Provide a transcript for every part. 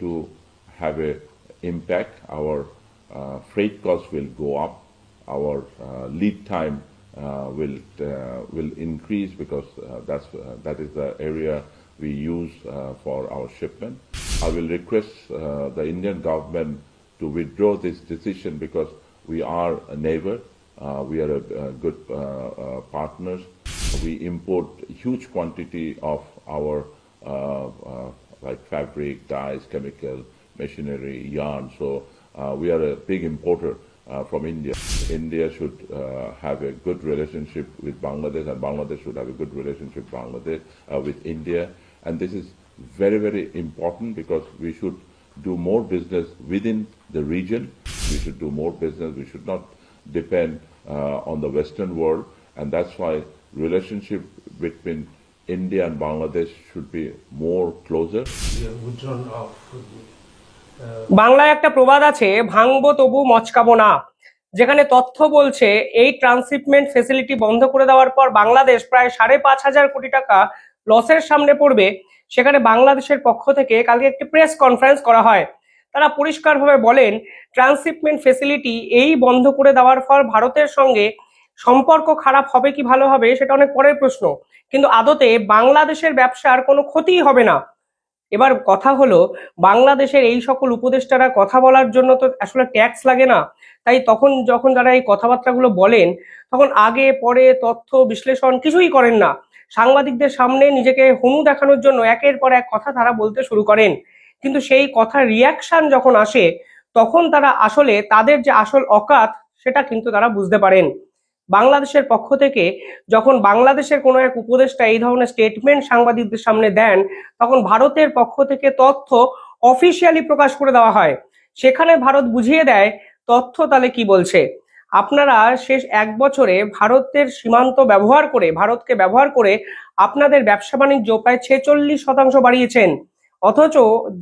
to have a impact. Our freight costs will go up. Our lead time will increase because that is the area we use for our shipment. I will request the Indian government to withdraw this decision because we are a neighbor. We are a good partners. We import huge quantity of our like fabric, dyes, chemical, machinery, yarn. So we are a big importer from India. India should have a good relationship with Bangladesh, and Bangladesh should have a good relationship with India. And this is very, very important because we should do more business within the region. We should do more business. We should not depend on the Western world, and that's why relationship between India and Bangladesh should be more closer. বাংলায় একটা প্রবাদ আছে, ভাঙবো তবু মচকাবো না, যেখানে তথ্য বলছে এই ট্রান্সশিপমেন্ট ফেসিলিটি বন্ধ করে দেওয়ার পর বাংলাদেশ প্রায় 5,500 কোটি টাকা লসের সামনে পড়বে। সেখানে বাংলাদেশের পক্ষ থেকে কালকে একটি প্রেস কনফারেন্স করা হয়। তারা পরিষ্কারভাবে বলেন ট্রান্সশিপমেন্ট ফেসিলিটি এই বন্ধ করে দেওয়ার ফল ভারতের সঙ্গে সম্পর্ক খারাপ হবে কি ভালো হবে সেটা অনেক পরের প্রশ্ন, কিন্তু আদতে বাংলাদেশের ব্যবসার কোনো ক্ষতিই হবে না। এবার কথা হলো, বাংলাদেশের এই সকল উপদেষ্টারা কথা বলার জন্য তো আসলে ট্যাক্স লাগে না, তাই তখন যখন যারা এই কথাবার্তাগুলো বলেন তখন আগে পরে তথ্য বিশ্লেষণ কিছুই করেন না। সাংবাদিকদের সামনে নিজেকে হনু দেখানোর জন্য একের পর এক কথা তারা বলতে শুরু করেন, কিন্তু সেই কথার রিয়াকশন যখন আসে তখন তারা আসলে তাদের যে আসল অকাত সেটা কিন্তু তারা বুঝতে পারেন। বাংলাদেশের পক্ষ থেকে যখন বাংলাদেশের কোনো এক উপদেষ্টা এই ধরনের স্টেটমেন্ট সাংবাদিকদের সামনে দেন তখন ভারতের পক্ষ থেকে তথ্য অফিসিয়ালি প্রকাশ করে দেওয়া হয়। সেখানে ভারত বুঝিয়ে দেয় তথ্য তাহলে কি বলছে। আপনারা শেষ 1 বছরে ভারতের সীমান্ত ভারতকে ব্যবহার করে আপনাদের ব্যবসা বাণিজ্য প্রায় 46% বাড়িয়েছেন, অথচ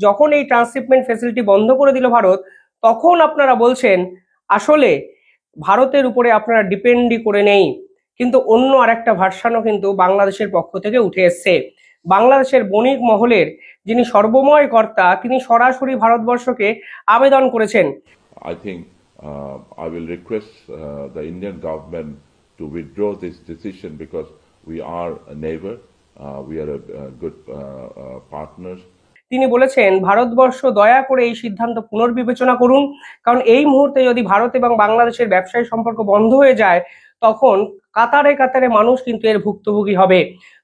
যখন এই ট্রান্সশিপমেন্ট ফেসিলিটি বন্ধ করে দিল ভারত তখন আপনারা বলছেন আসলে ভারতের উপরে আপনারা ডিপেন্ডই করে নেই। কিন্তু অন্য আরেকটা ভার্সানও কিন্তু বাংলাদেশের পক্ষ থেকে উঠে এসছে। বাংলাদেশের বণিক মহলের যিনি সর্বময় কর্তা তিনি সরাসরি ভারতবর্ষকে আবেদন করেছেন। I think I will request the Indian government to withdraw this decision because we are a neighbor. We are a good partners. তিনি বলেছেন ভারতবর্ষ দয়া করে এই সিদ্ধান্ত পুনর্বিবেচনা করুন, কারণ এই মুহূর্তে যদি ভারত এবং বাংলাদেশের ব্যবসায়ী সম্পর্ক বন্ধ হয়ে যায় তখন কাতারে কাতারে মানুষ কিন্তু এর ভুক্তভোগী হবে।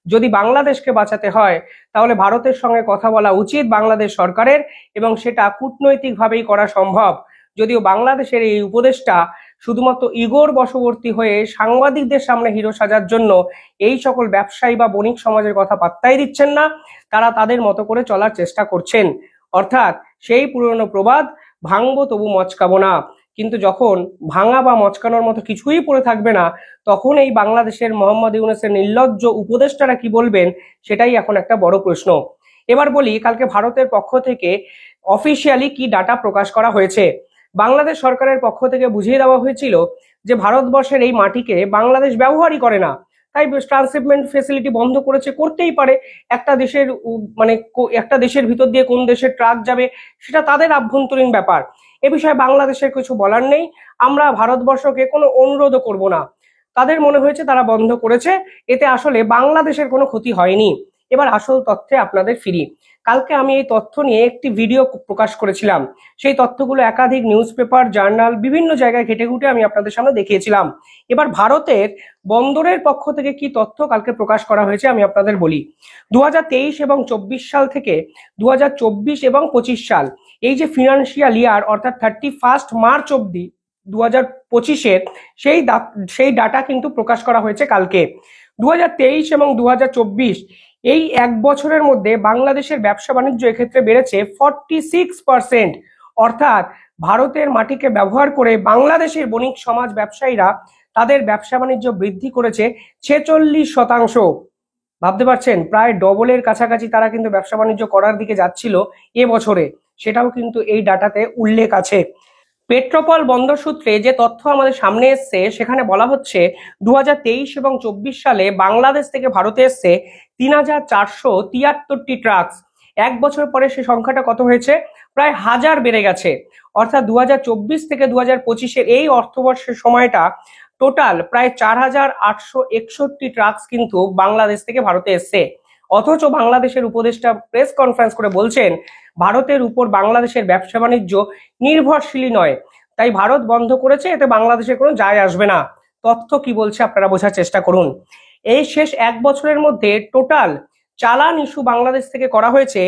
যদি বাংলাদেশকে বাঁচাতে হয় তাহলে ভারতের সঙ্গে কথা বলা উচিত বাংলাদেশ সরকারের, এবং সেটা কূটনৈতিকভাবেই করা সম্ভব। যদিও বাংলাদেশের এই উপদেষ্টা শুধুমাত্র ইগোর বশবর্তী হয়ে সাংবাদিকদের সামনে হিরো সাজার জন্য এই সকল ব্যবসায়ী বা বণিক সমাজের কথা পাত্তাই দিচ্ছেন না, তারা তাদের মতো করে চলার চেষ্টা করছেন। অর্থাৎ সেই পুরনো প্রবাদ, ভাঙবো তবু মচকাবো না, কিন্তু যখন ভাঙা বা মচকানোর মতো কিছুই পড়ে থাকবে না তখন এই বাংলাদেশের মোহাম্মদ ইউনূসের নির্লজ্জ উপদেষ্টারা কি বলবেন সেটাই এখন একটা বড় প্রশ্ন। এবার বলি কালকে ভারতের পক্ষ থেকে অফিসিয়ালি কি ডাটা প্রকাশ করা হয়েছে। বাংলাদেশ সরকারের পক্ষ থেকে বুঝিয়ে দেওয়া হয়েছিল যে ভারতবর্ষের এই মাটিকে বাংলাদেশ ব্যবহারই করে না, তাই ট্রান্সশিপমেন্ট ফেসিলিটি বন্ধ করেছে, করতেই পারে। একটা দেশের ভিতর দিয়ে কোন দেশের ট্রাক যাবে সেটা তাদের আভ্যন্তরীণ ব্যাপার, এ বিষয়ে বাংলাদেশের কিছু বলার নেই। আমরা ভারতবর্ষকে কোনো অনুরোধও করব না। তাদের মনে হয়েছে তারা বন্ধ করেছে, এতে আসলে বাংলাদেশের কোনো ক্ষতি হয়নি। এবার আসল তথ্যে আপনাদের ফিরি। কালকে আমি এই তথ্য নিয়ে একটি ভিডিও প্রকাশ করেছিলাম, সেই তথ্যগুলো একাধিক নিউজ পেপার, জার্নাল, বিভিন্ন জায়গায় ঘেটে ঘুটে আমি আপনাদের সামনে দেখিয়েছিলাম। এবার ভারতের বন্দরের পক্ষ থেকে কি তথ্য কালকে প্রকাশ করা হয়েছে আমি আপনাদের বলি। 2023 এবং 24 সাল থেকে 2024 এবং 25 সাল এই যে ফিনান্সিয়াল ইয়ার অর্থাৎ 31 মার্চ অবধি 2025-এর সেই ডাটা কিন্তু প্রকাশ করা হয়েছে কালকে। 2023 এবং 2024 এই 1 বছরের মধ্যে বাংলাদেশের ব্যবসা বাণিজ্য এক্ষেত্রে বেড়েছে 46%। অর্থাৎ ভারতের মাটিকে ব্যবহার করে বাংলাদেশের বণিক সমাজ ব্যবসায়ীরা তাদের ব্যবসা বাণিজ্য বৃদ্ধি করেছে 46%। ভাবতে পারছেন, প্রায় ডবলের কাছাকাছি তারা কিন্তু ব্যবসা বাণিজ্য করার দিকে যাচ্ছিল এ বছরে, সেটাও কিন্তু এই ডাটাতে উল্লেখ আছে। পেট্রোপল বন্দর সূত্রে যে তথ্য আমাদের সামনে এসছে সেখানে বলা হচ্ছে 2023 এবং 24 সালে বাংলাদেশ থেকে ভারতে এসছে 3,473টি ট্রাক্স, এক বছর পরে সেই সংখ্যাটা কত হয়েছে? প্রায় 1000 বেড়ে গেছে। অর্থাৎ 2024 থেকে 2025-এর এই অর্থবর্ষের সময়টা টোটাল প্রায় 4861 ট্রাকস কিন্তু বাংলাদেশ থেকে ভারতে এসছে। অথচ বাংলাদেশের উপদেষ্টা প্রেস কনফারেন্স করে বলছেন ভারতের উপর বাংলাদেশের ব্যবসা বাণিজ্য নির্ভরশীলই নয়, তাই ভারত বন্ধ করেছে, এতে বাংলাদেশের কোনো যায় আসবে না। তথ্য কি বলছে আপনারা বোঝার চেষ্টা করুন। এই শেষ এক বছরের মধ্যে টোটাল চালান ইস্যু বাংলাদেশ থেকে করা হয়েছে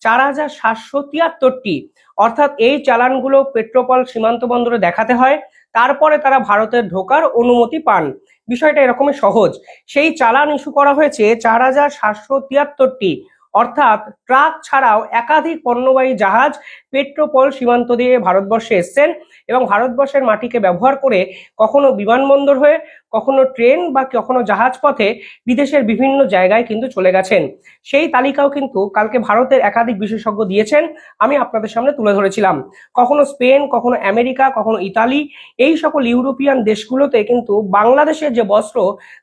4773টি। অর্থাৎ এই চালানগুলো পেট্রোপল সীমান্ত বন্দরে দেখাতে হয়, তারপরে তারা ভারতের ঢোকার অনুমতি পান। বিষয়টা এরকমই সহজ। সেই চালান ইস্যু করা হয়েছে 4773টি। অর্থাৎ ট্রাক ছাড়াও একাধিক পণ্যবাহী জাহাজ পেট্রোপল সীমান্ত দিয়ে ভারতবর্ষে এসছেন এবং ভারতবর্ষের মাটিকে ব্যবহার করে কখনো বিমানবন্দর হয়ে, কখনো ট্রেন বা কখনো জাহাজ পথে বিদেশের বিভিন্ন জায়গায় কিন্তু চলে গেছেন। সেই তালিকাও কিন্তু কালকে ভারতের একাধিক বিশেষজ্ঞ দিয়েছেন, আমি আপনাদের সামনে তুলে ধরেছিলাম। কখনো স্পেন, কখনো আমেরিকা, কখনো ইতালি, এই সকল ইউরোপিয়ান দেশগুলোতে কিন্তু বাংলাদেশের যে বস্ত্র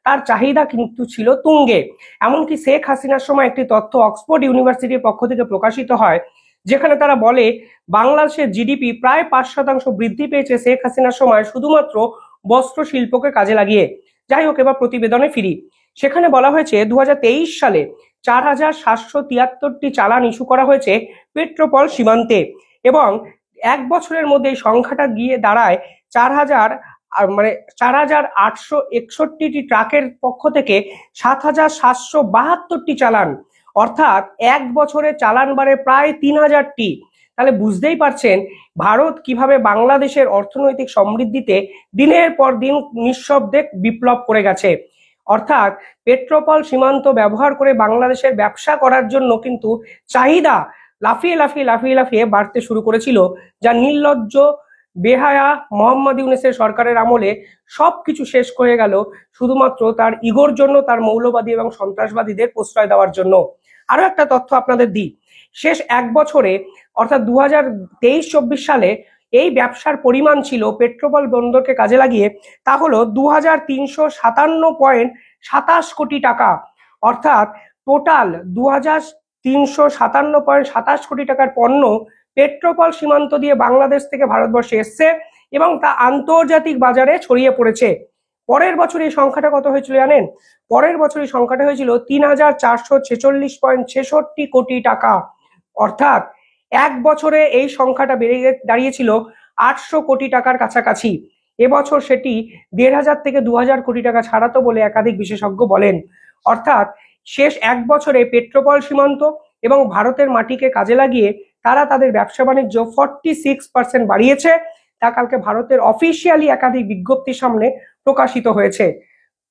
তার চাহিদা কিন্তু ছিল তুঙ্গে। এমনকি শেখ হাসিনার সময় একটি তথ্য অক্সফোর্ড ইউনিভার্সিটির পক্ষ থেকে প্রকাশিত হয়, যেখানে তারা বলে বাংলাদেশের জিডিপি প্রায় 5% বৃদ্ধি পেয়েছে শেখ হাসিনার সময় শুধুমাত্র বস্ত্র শিল্পকে কাজে লাগিয়ে। যাই হোক, এবার প্রতিবেদনে ফিরি। সেখানে বলা হয়েছে 2023 সালে 4773টি চালান ইস্যু করা হয়েছে পেট্রোপল সীমান্তে এবং এক বছরের মধ্যে এই সংখ্যাটা গিয়ে দাঁড়ায় 4861টি ট্রাকের পক্ষ থেকে 7772টি চালান। অর্থাৎ এক বছরে চালান বাড়ে প্রায় 3000টি। তাহলে বুঝতেই পারছেন ভারত কিভাবে বাংলাদেশের অর্থনৈতিক সমৃদ্ধিতে দিনের পর দিন নিঃশব্দে বিপ্লব করে গেছে। অর্থাৎ পেট্রোপল সীমান্ত ব্যবহার করে বাংলাদেশের ব্যবসা করার জন্য কিন্তু চাহিদা লাফিয়ে লাফিয়ে লাফিয়ে লাফিয়ে বাড়তে শুরু করেছিল, যা নির্লজ্জ বেহায়া মোহাম্মদ ইউনূসের সরকারের আমলে সবকিছু শেষ হয়ে গেল শুধুমাত্র তার ইগোর জন্য, তার মৌলবাদী এবং সন্ত্রাসবাদীদের প্রশ্রয় দেওয়ার জন্য। আরো একটা তথ্য আপনাদের দিই, শেষ এক বছরে অর্থাৎ 2023-24 সালে এই ব্যবসার পরিমাণ ছিল পেট্রোপল বন্দরকে কাজে লাগিয়ে তা হলো 2357.27 কোটি টাকা। অর্থাৎ টোটাল 2357.27 কোটি টাকার পণ্য পেট্রোপল সীমান্ত দিয়ে বাংলাদেশ থেকে ভারতবর্ষে এসছে এবং তা আন্তর্জাতিক বাজারে ছড়িয়ে পড়েছে। পরের বছর এই সংখ্যাটা কত হয়েছিল জানেন? পরের বছর এই সংখ্যাটা হয়েছিল 3446.66 কোটি টাকা। অর্থাৎ এক বছরে এই সংখ্যাটা বেড়ে দাঁড়িয়েছিল 800 কোটি টাকার কাছাকাছি। এবছর সেটি 1500 থেকে 2000 কোটি টাকা ছাড়াতো বলে একাধিক বিশেষজ্ঞ বলেন। অর্থাৎ শেষ এক বছরে পেট্রোপল সীমান্ত এবং ভারতের মাটিকে কাজে লাগিয়ে তারা তাদের ব্যবসা বাণিজ্য 46% বাড়িয়েছে। তা কালকে ভারতের অফিসিয়ালি একাধিক বিজ্ঞপ্তির সামনে প্রকাশিত হয়েছে।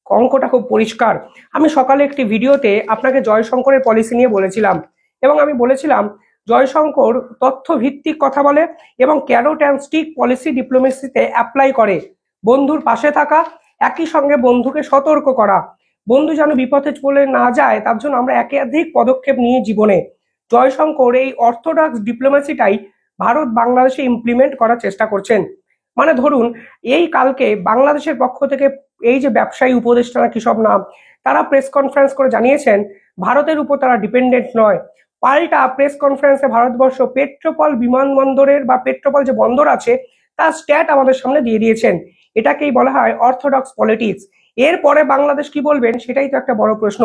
অঙ্কটা খুব পরিষ্কার। আমি সকালে একটি ভিডিওতে আপনাকে জয়শঙ্করের পলিসি নিয়ে বলেছিলাম এবং আমি বলেছিলাম জয়শঙ্কর তথ্য ভিত্তিক কথা বলে এবং ক্যারোট অ্যান্ড স্টিক পলিসি ডিপ্লোমেসিতে অ্যাপ্লাই করে। বন্ধুর পাশে থাকা, একই সঙ্গে বন্ধুকে সতর্ক করা, বন্ধু যেন বিপথে চলে না যায় তার জন্য আমরা একাধিক পদক্ষেপ নিয়ে জীবনে। জয়শঙ্কর এই অর্থোডক্স ডিপ্লোমেসিটাই ভারত বাংলাদেশে ইমপ্লিমেন্ট করার চেষ্টা করছেন। মানে ধরুন এই কালকে বাংলাদেশের পক্ষ থেকে এই যে ব্যবসায়ী উপদেষ্টারা কি সব নাম, তারা প্রেস কনফারেন্স করে জানিয়েছেন ভারতের উপর তারা ডিপেন্ডেন্ট নয়। পাল্টা প্রেস কনফারেন্সে ভারতবর্ষ পেট্রোপল বিমানবন্দরের বা পেট্রোপল যে বন্দর আছে তার স্ট্যাট আমাদের সামনে দিয়ে দিয়েছেন। এটাকেই বলা হয় অর্থোডক্স পলিটিক্স। এরপরে বাংলাদেশ কি বলবেন সেটাই তো একটা বড় প্রশ্ন।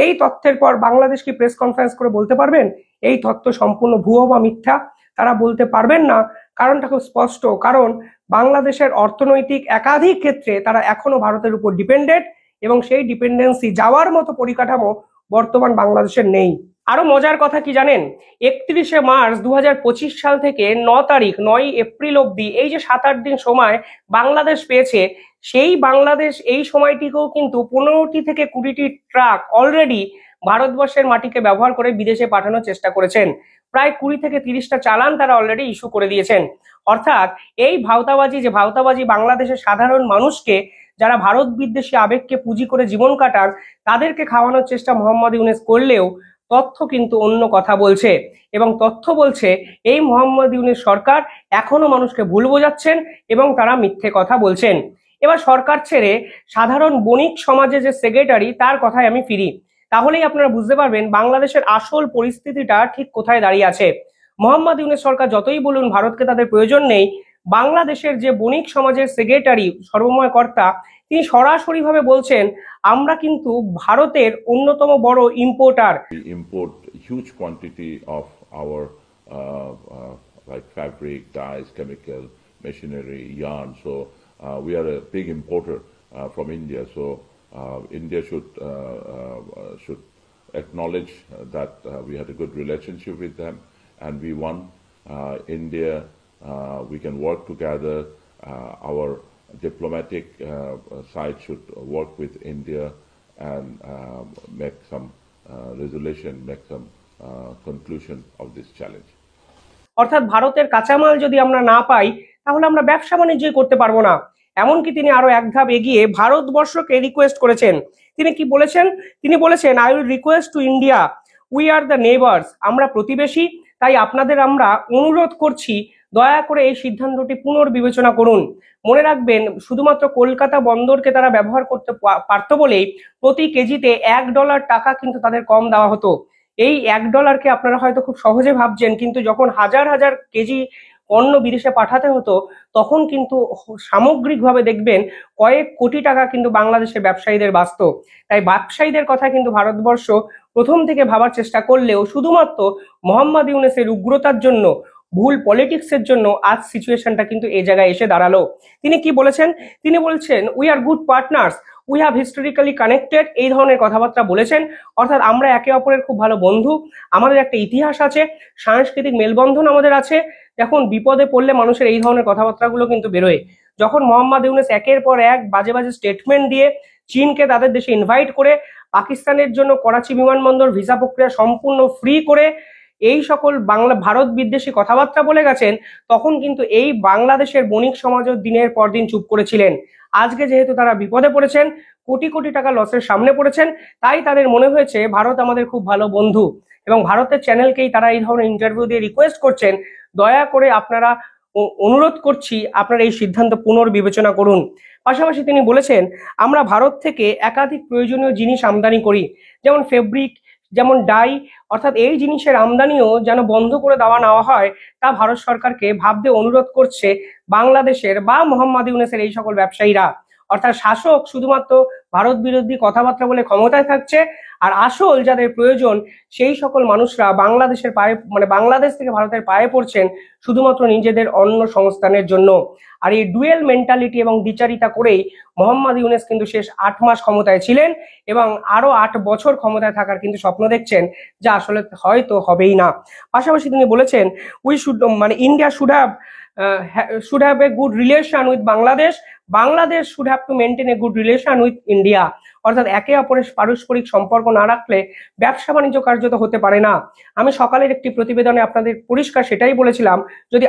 এই তথ্যের পর বাংলাদেশ কি প্রেস কনফারেন্স করে বলতে পারবেন এই তথ্য সম্পূর্ণ ভুয়ো বা মিথ্যা? তারা বলতে পারবেন না। কারণটা খুব স্পষ্ট, কারণ বাংলাদেশের অর্থনৈতিক একাধিক ক্ষেত্রে তারা এখনো ভারতের উপর ডিপেন্ডেন্ট এবং সেই ডিপেন্ডেন্সি যাওয়ার মতো পরিকাঠামো বর্তমান বাংলাদেশের নেই। আরো মজার কথা কি জানেন? 31শে মার্চ 2025 সাল থেকে 9 এপ্রিল অব্দি এই যে 7-8 দিন সময় বাংলাদেশ পেয়েছে, সেই বাংলাদেশ এই সময়টিকেও কিন্তু 15টি থেকে 20টি ট্রাক অলরেডি ভারতবর্ষের মাটিকে ব্যবহার করে বিদেশে পাঠানোর চেষ্টা করেছেন। প্রায় 20 থেকে 30টা চালান তারা অলরেডি ইস্যু করে দিয়েছেন। অর্থাৎ এই ভাওতাবাজি বাংলাদেশের সাধারণ মানুষকে, যারা ভারত বিদ্বেষী আবেগকে পুঁজি করে জীবন কাটান, তাদেরকে খাওয়ানোর চেষ্টা মোহাম্মদ ইউনূস করলেও তথ্য কিন্তু অন্য কথা বলছে এবং তথ্য বলছে এই মোহাম্মদ ইউনূস সরকার এখনো মানুষকে ভুল বোঝাচ্ছেন এবং তারা মিথ্যে কথা বলছেন। এবার সরকার ছেড়ে সাধারণ বণিক সমাজে যে সেক্রেটারি তার কথায় আমি ফিরি। তাহলেই আপনারা বুঝতে পারবেন বাংলাদেশের আসল পরিস্থিতিটা ঠিক কোথায় দাঁড়িয়ে আছে। মোহাম্মদ ইউনূস সরকার যতই বলুন ভারতকে তাদের প্রয়োজন নেই, বাংলাদেশের যে বণিক সমাজের সেক্রেটারি সর্বময় কর্তা তিনি সরাসরিভাবে বলছেন আমরা কিন্তু ভারতের অন্যতম বড় importer. We import huge quantity of our like fabric, dyes, chemical, machinery, yarn. So we are a big importer from India. So India should acknowledge that we had a good relationship with them, and we want India. We can work together. Our diplomatic side should work with India and make some resolution, make some conclusion of this challenge. অর্থাৎ ভারতের কাঁচামাল যদি আমরা না পাই তাহলে আমরা ব্যবসা বাণিজ্যই করতে পারবো না। এমনকি তিনি আরো এক ধাপ এগিয়ে ভারতবর্ষকে রিকোয়েস্ট করেছেন। তিনি কি বলেছেন? তিনি বলেছেন I will request to India, we are the neighbours, আমরা প্রতিবেশী, তাই আপনাদের আমরা অনুরোধ করছি দয়া করে এই সিদ্ধান্তটি পুনর্বিবেচনা করুন। মনে রাখবেন শুধুমাত্র কলকাতা বন্দরকে তারা ব্যবহার করতে পারত বলেই প্রতি কেজিতে $1 টাকা কিন্তু তাদের কম দেওয়া হতো। এই $1কে আপনারা হয়তো খুব সহজে ভাবছেন, কিন্তু যখন হাজার হাজার কেজি পণ্য বিদেশে পাঠাতে হতো তখন কিন্তু সামগ্রিকভাবে দেখবেন কয়েক কোটি টাকা কিন্তু বাংলাদেশের ব্যবসায়ীদের বাঁচত। তাই ব্যবসায়ীদের কথা কিন্তু ভারতবর্ষ প্রথম থেকে ভাবার চেষ্টা করলেও শুধুমাত্র মোহাম্মদ ইউনূসের উগ্রতার জন্য, ভুল পলিটিক্সের জন্য আজ সিচুয়েশনটা কিন্তু এই জায়গায় এসে দাঁড়ালো। তিনি কি বলেছেন? তিনি বলছেন we are good partners, we have historically connected, এই ধরনের কথাবার্তা বলেছেন। অর্থাৎ আমরা একে অপরের খুব ভালো বন্ধু, আমাদের একটা ইতিহাস আছে, সাংস্কৃতিক মেলবন্ধন আমাদের আছে। দেখুন বিপদে পড়লে মানুষের এই ধরনের কথাবার্তাগুলো কিন্তু বেরোয়। যখন মোহাম্মদ ইউনূস একের পর এক বাজে বাজে স্টেটমেন্ট দিয়ে চীনকে তাদের দেশে ইনভাইট করে, পাকিস্তানের জন্য করাচি বিমানবন্দর ভিসা প্রক্রিয়া সম্পূর্ণ ফ্রি করে এই সকল ভারত বিদ্বেষী কথাবার্তা বলে গেছেন, তখন কিন্তু এই বাংলাদেশের বণিক সমাজও দিনের পর দিন চুপ করেছিলেন। আজকে যেহেতু তারা বিপদে পড়েছেন, কোটি কোটি টাকা লসের সামনে পড়েছেন, তাই তাদের মনে হয়েছে ভারত আমাদের খুব ভালো বন্ধু, এবং ভারতের চ্যানেলকেই তারা এই ধরনের ইন্টারভিউ দিয়ে রিকোয়েস্ট করছেন দয়া করে আপনারা, অনুরোধ করছি আপনারা এই সিদ্ধান্ত পুনর্বিবেচনা করুন। পাশাপাশি তিনি বলেছেন আমরা ভারত থেকে একাধিক প্রয়োজনীয় জিনিস আমদানি করি, যেমন ফেব্রিক, যেমন ডাই, অর্থাৎ এই জিনিসের আমদানিও যেন বন্ধ করে দেওয়া নেওয়া হয় তা ভারত সরকারকে ভাবতে অনুরোধ করছে বাংলাদেশের বা মোহাম্মদ ইউনূসের এই সকল ব্যবসায়ীরা। অর্থাৎ শাসক শুধুমাত্র ভারত বিরোধী কথাবার্তা বলে ক্ষমতায় থাকছে, আর আসল যাদের প্রয়োজন সেই সকল মানুষরা বাংলাদেশের পায়ে, মানে বাংলাদেশ থেকে ভারতের পায়ে পড়ছেন শুধুমাত্র নিজেদের অন্ন সংস্থানের জন্য। আর এই ডুয়েল মেন্টালিটি এবং দ্বিচারিতা করেই মোহাম্মদ ইউনূস কিন্তু শেষ 8 মাস ক্ষমতায় ছিলেন এবং আরো 8 বছর ক্ষমতায় থাকার কিন্তু স্বপ্ন দেখছেন, যা আসলে হয়তো হবেই না। পাশাপাশি তিনি বলেছেন উই শুড, মানে India should have a good relation with Bangladesh, Bangladesh should have to maintain a good relation with India। অর্থাৎ একে অপরের পারস্পরিক সম্পর্ক না রাখলে ব্যবসা বাণিজ্য কার্যত হতে পারে না। আমি সকালের একটি প্রতিবেদনে আপনাদের পরিষ্কার সেটাই বলেছিলাম, যদি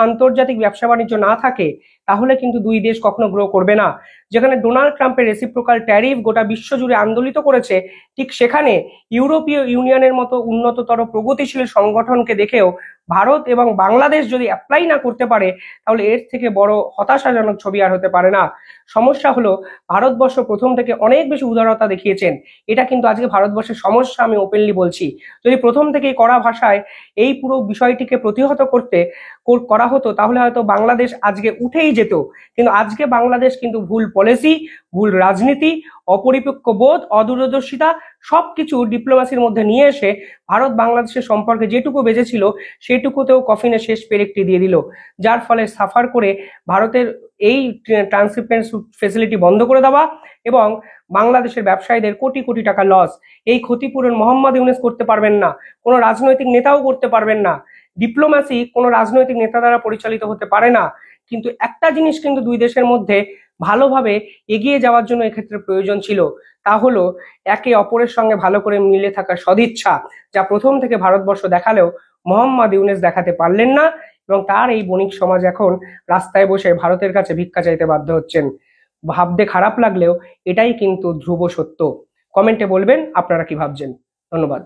আন্তর্জাতিক ব্যবসা বাণিজ্য না থাকে তাহলে কিন্তু দুই দেশ কখনো গ্রো করবে না। যেখানে ডোনাল্ড ট্রাম্পের রেসিপ্রোকাল ট্যারিফ গোটা বিশ্ব জুড়ে আন্দোলিত করেছে, ঠিক সেখানে ইউরোপীয় ইউনিয়নের মতো উন্নততর প্রগতিশীল সংগঠনকে দেখেও ভারত এবং বাংলাদেশ যদি অ্যাপ্লাই না করতে পারে তাহলে এর থেকে বড় হতাশাজনক ছবি আর হতে পারে না। সমস্যা হলো ভারতবর্ষ প্রথম থেকে অনেক বেশি উদারতা দেখিয়েছেন, এটা কিন্তু আজকে ভারতবর্ষের সমস্যা, আমি ওপেনলি বলছি। যদি প্রথম থেকেই কড়া ভাষায় এই পুরো বিষয়টিকে প্রতিহত করা হতো তাহলে হয়তো বাংলাদেশ আজকে উঠেই যেত। কিন্তু আজকে বাংলাদেশ কিন্তু ভুল পলিসি, ভুল রাজনীতি, অপরিপক্ক বোধ, অদূরদর্শিতা সবকিছু ডিপ্লোমেসির মধ্যে নিয়ে এসে ভারত বাংলাদেশের সম্পর্কে যেটুকু বেঁচেছিল সেটুকুতেও কফিনে শেষ পেরেকটি দিয়ে দিল, যার ফলে সাফার করে ভারতের এই ট্রান্সশিপমেন্ট ফেসিলিটি বন্ধ করে দেওয়া এবং বাংলাদেশের ব্যবসায়ীদের কোটি কোটি টাকা লস, এই ক্ষতিপূরণ মোহাম্মদ ইউনূস করতে পারবেন না, কোনো রাজনৈতিক নেতাও করতে পারবেন না। ডিপ্লোম্যাসি কোনো রাজনৈতিক নেতা দ্বারা পরিচালিত হতে পারে না। কিন্তু একটা জিনিস কিন্তু দুই দেশের মধ্যে ভালোভাবে এগিয়ে যাওয়ার জন্য এক্ষেত্রে প্রয়োজন ছিল, তা হলো একে অপরের সঙ্গে ভালো করে মিলে থাকার সদিচ্ছা, যা প্রথম থেকে ভারতবর্ষ দেখালেও মোহাম্মদ ইউনূস দেখাতে পারলেন না, এবং তার এই বণিক সমাজ এখন রাস্তায় বসে ভারতের কাছে ভিক্ষা চাইতে বাধ্য হচ্ছেন। ভাবতে খারাপ লাগলেও এটাই কিন্তু ধ্রুব সত্য। কমেন্টে বলবেন আপনারা কি ভাবছেন। ধন্যবাদ।